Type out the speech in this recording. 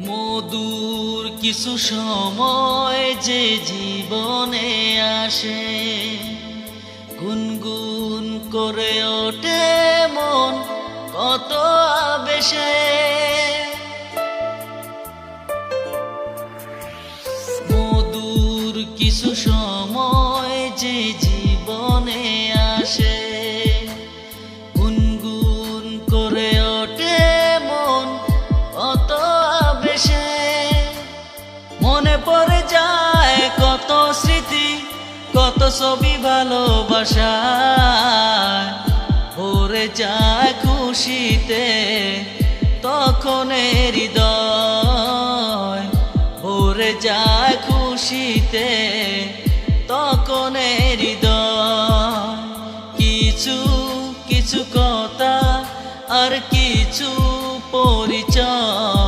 মধুর কিছু সময় যে জীবনে আসে, গুনগুন করে ওঠে মন কত আবেশে। মধুর কিছু সময় যে জীবনে আসে, গুনগুন করে ওঠে মন কত আবেশে। মনে পড়ে যায় কত স্মৃতি, কত ছবি ভালোবাসায়, ভরে যায় খুশিতে তখন হৃদয়, ভরে যায় খুশিতে তখন হৃদয়। কিছু কিছু কথা আর কিছু পরিচয়